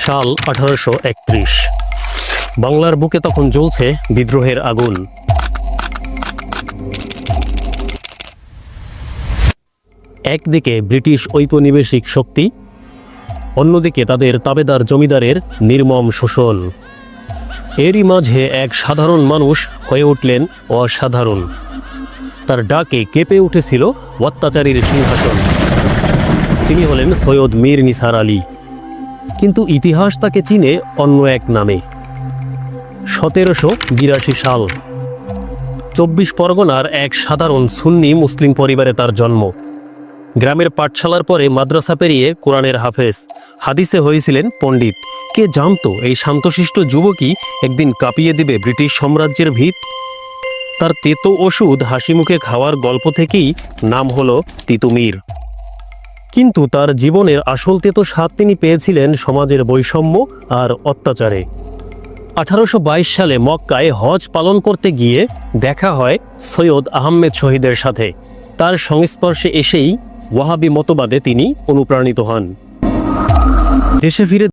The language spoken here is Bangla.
সাল 1831। বাংলার বুকে তখন জ্বলছে বিদ্রোহের আগুন। একদিকে ব্রিটিশ ঔপনিবেশিক শক্তি, অন্যদিকে তাদের তাবেদার জমিদারের নির্মম শোষণ। এরই মাঝে এক সাধারণ মানুষ হয়ে উঠলেন অসাধারণ। তার ডাকে কেঁপে উঠেছিল অত্যাচারীর সিংহাসন। তিনি হলেন সৈয়দ মীর নিসার আলী। কিন্তু ইতিহাস তাকে চিনে অন্য এক নামে। 1782 সাল, 24 পরগনার এক সাধারণ সুন্নি মুসলিম পরিবারে তার জন্ম। গ্রামের পাঠশালার পরে মাদ্রাসা পেরিয়ে কোরআনের হাফেজ, হাদিসে হয়েছিলেন পণ্ডিত। কে জানতো এই শান্তশিষ্ট যুবকই একদিন কাঁপিয়ে দিবে ব্রিটিশ সাম্রাজ্যের ভিত। তার তেতো ওষুধ হাসি মুখে খাওয়ার গল্প থেকেই নাম হলো তিতুমীর। কিন্তু তার জীবনের আসল তেতো স্বাদ তিনি পেয়েছিলেন সমাজের বৈষম্য আর অত্যাচারে। 1822 সালে মক্কায় হজ পালন করতে গিয়ে দেখা হয় সৈয়দ আহমেদ শহীদের সাথে। তার সংস্পর্শে এসেই ওয়াহাবি মতবাদে তিনি অনুপ্রাণিত হন। দেশে ফিরে